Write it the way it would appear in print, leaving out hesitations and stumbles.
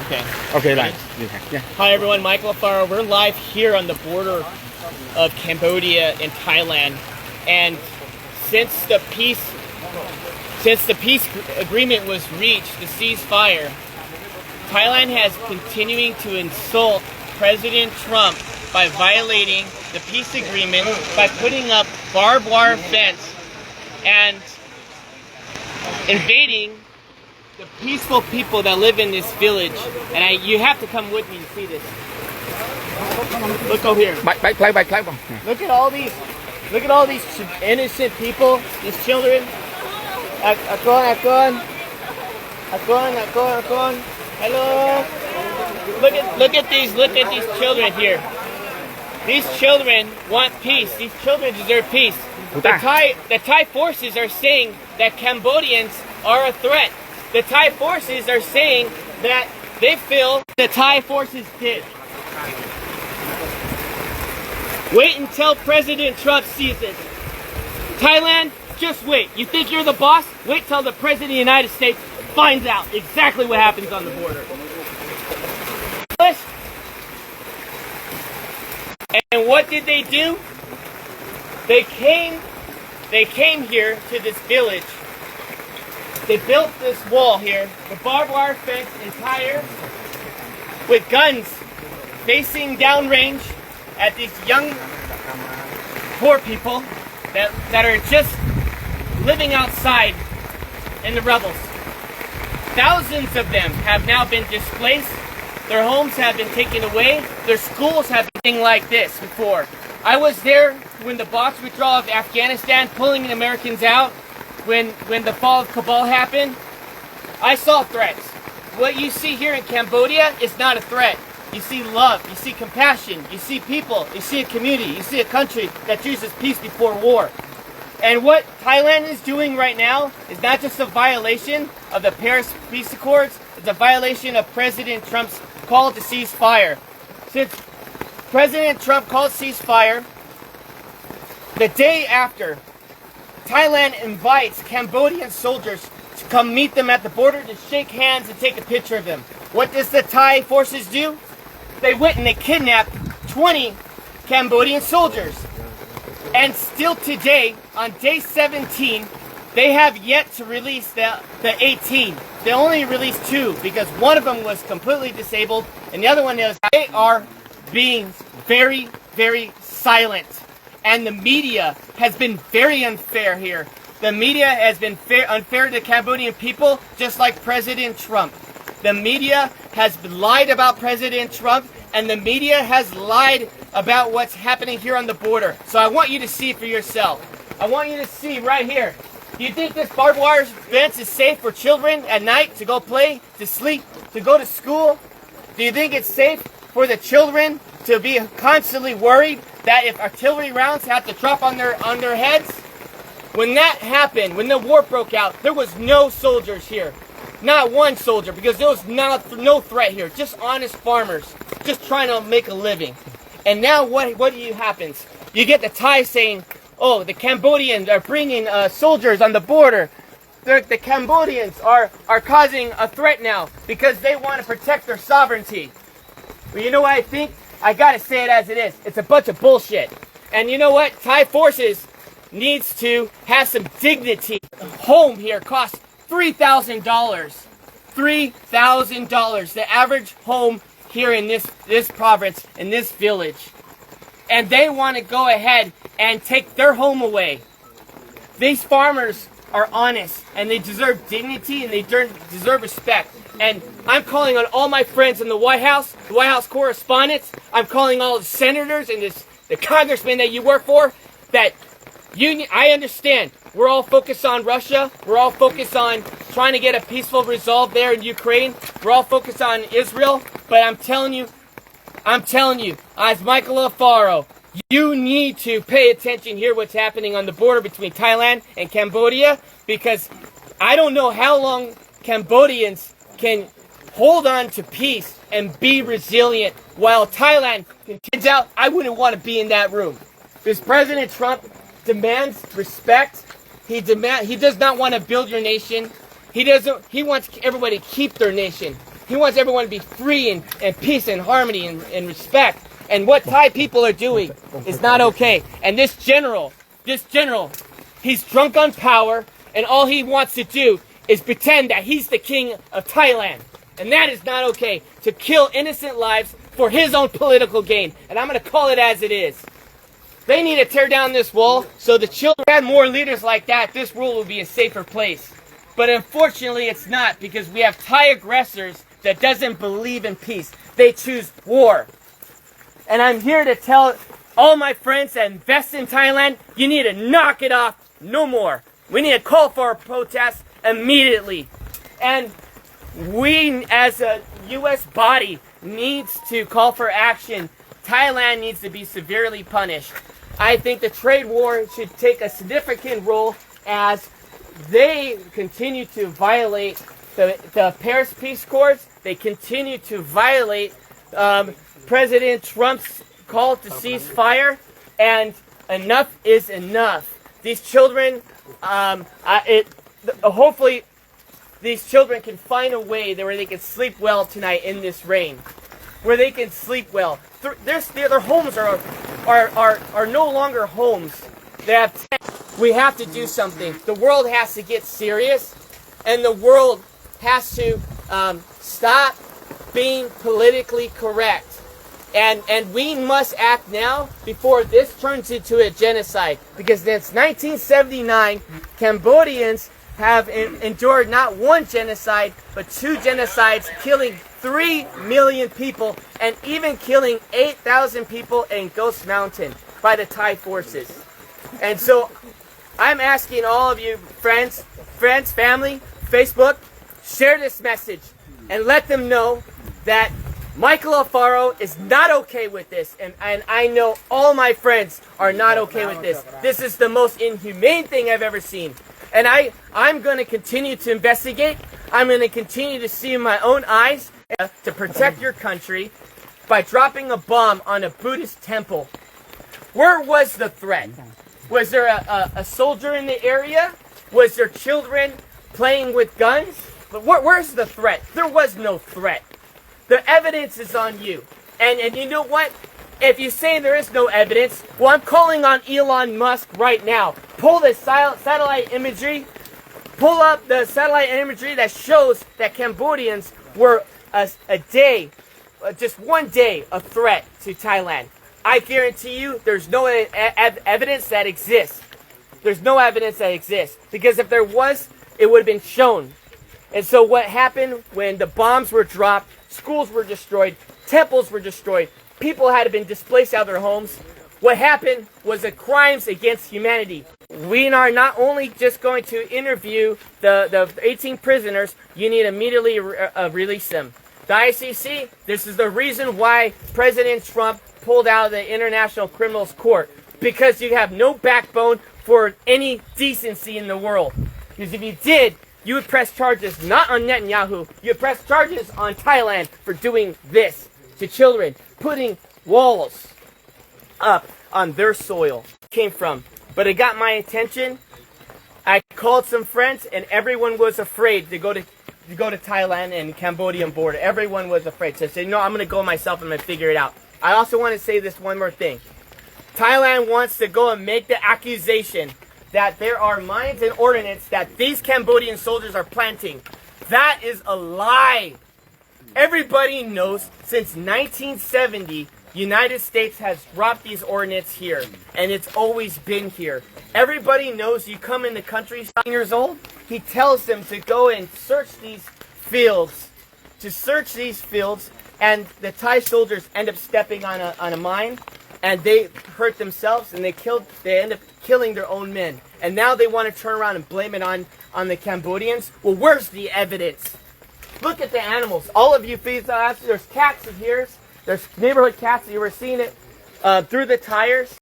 Okay. Okay, right. Yeah. Hi everyone, Michael Alfaro. We're live here on the border of Cambodia and Thailand, and since the peace agreement was reached, the ceasefire, Thailand has continuing to insult President Trump by violating the peace agreement by putting up barbed wire fence and invading the peaceful people that live in this village. And you have to come with me to see this. Look over here. Look at all these innocent people, these children. Akon. Hello. Look at these children here. These children want peace. These children deserve peace. The Thai forces are saying that Cambodians are a threat. The Thai forces are saying that they feel the Thai forces did. Wait until President Trump sees it. Thailand, just wait. You think you're the boss? Wait till the President of the United States finds out exactly what happens on the border. And what did they do? They came here to this village. They built this wall here, the barbed wire fence entire, with guns facing downrange at these young, poor people that are just living outside in the rubbles. Thousands of them have now been displaced. Their homes have been taken away. Their schools have been like this before. I was there when the box withdrawal of Afghanistan, pulling the Americans out. When the fall of Kabul happened, I saw threats. What you see here in Cambodia is not a threat. You see love, you see compassion, you see people, you see a community, you see a country that chooses peace before war. And what Thailand is doing right now is not just a violation of the Paris Peace Accords, it's a violation of President Trump's call to cease fire. Since President Trump called ceasefire, the day after, Thailand invites Cambodian soldiers to come meet them at the border to shake hands and take a picture of them. What does the Thai forces do? They went and they kidnapped 20 Cambodian soldiers. And still today, on day 17, they have yet to release the 18. They only released 2 because one of them was completely disabled and the other one is. They are being very, very silent. And the media has been very unfair here. The media has been unfair to the Cambodian people, just like President Trump. The media has lied about President Trump, and the media has lied about what's happening here on the border. So I want you to see for yourself. I want you to see right here. Do you think this barbed wire fence is safe for children at night to go play, to sleep, to go to school? Do you think it's safe for the children to be constantly worried that if artillery rounds have to drop on their heads? When that happened, when the war broke out, there was no soldiers here. Not one soldier, because there was no threat here. Just honest farmers, just trying to make a living. And now what happens? You get the Thai saying, oh, the Cambodians are bringing soldiers on the border. The Cambodians are causing a threat now because they want to protect their sovereignty. But you know what I think? I gotta say it as it is. It's a bunch of bullshit. And you know what? Thai forces needs to have some dignity. Home here costs $3,000. $3,000. The average home here in this province, in this village. And they want to go ahead and take their home away. These farmers are honest and they deserve dignity and they deserve respect. And I'm calling on all my friends in the White House correspondents. I'm calling all the senators and the congressmen that you work for. That I understand. We're all focused on Russia. We're all focused on trying to get a peaceful resolve there in Ukraine. We're all focused on Israel. But I'm telling you, as Michael Alfaro, you need to pay attention here what's happening on the border between Thailand and Cambodia, because I don't know how long Cambodians can hold on to peace and be resilient while Thailand continues out. I wouldn't want to be in that room. Because President Trump demands respect. He does not want to build your nation. He wants everybody to keep their nation. He wants everyone to be free and peace and harmony and respect. And what Thai people are doing is not okay. And this general, he's drunk on power, and all he wants to do is pretend that he's the king of Thailand. And that is not okay, to kill innocent lives for his own political gain. And I'm going to call it as it is. They need to tear down this wall so the children had more leaders like that. This world will be a safer place. But unfortunately, it's not, because we have Thai aggressors that doesn't believe in peace. They choose war. And I'm here to tell all my friends that invest in Thailand, you need to knock it off no more. We need to call for a protest immediately. And we, as a U.S. body, needs to call for action. Thailand needs to be severely punished. I think the trade war should take a significant role as they continue to violate the Paris Peace Accords. They continue to violate President Trump's call to cease fire, and enough is enough. These children, hopefully, these children can find a way where they can sleep well tonight in this rain, where they can sleep well. Their homes are no longer homes. They have. We have to do something. The world has to get serious, and the world has to stop being politically correct. And we must act now before this turns into a genocide. Because since 1979, Cambodians have endured not one genocide, but 2 genocides, killing 3 million people, and even killing 8,000 people in Ghost Mountain by the Thai forces. And so I'm asking all of you, friends, family, Facebook, share this message and let them know that Michael Alfaro is not okay with this, and I know all my friends are not okay with this. This is the most inhumane thing I've ever seen. And I'm going to continue to investigate. I'm going to continue to see in my own eyes to protect your country by dropping a bomb on a Buddhist temple. Where was the threat? Was there a soldier in the area? Was there children playing with guns? But where's the threat? There was no threat. The evidence is on you. And you know what? If you say there is no evidence, well, I'm calling on Elon Musk right now. Pull the satellite imagery. Pull up the satellite imagery that shows that Cambodians were just one day, a threat to Thailand. I guarantee you there's no evidence that exists. There's no evidence that exists. Because if there was, it would have been shown. And so what happened when the bombs were dropped, schools were destroyed, temples were destroyed, people had been displaced out of their homes. What happened was the crimes against humanity. We are not only just going to interview the 18 prisoners, you need to immediately release them. The ICC, this is the reason why President Trump pulled out of the International Criminals Court. Because you have no backbone for any decency in the world. Because if you did, you would press charges not on Netanyahu, you would press charges on Thailand for doing this to children, putting walls up on their soil. Came from. But it got my attention. I called some friends, and everyone was afraid to go to Thailand and Cambodian border. Everyone was afraid. So I said, I'm going to go myself. I'm going to figure it out. I also want to say this one more thing. Thailand wants to go and make the accusation that there are mines and ordnance that these Cambodian soldiers are planting. That is a lie. Everybody knows since 1970, United States has dropped these ordnance here, and it's always been here. Everybody knows you come in the country 7 years old, he tells them to go and search these fields. And the Thai soldiers end up stepping on a mine, and they hurt themselves, and they end up killing their own men. And now they want to turn around and blame it on the Cambodians. Well, where's the evidence? Look at the animals. All of you there's cats in here. There's neighborhood cats. You were seeing it through the tires.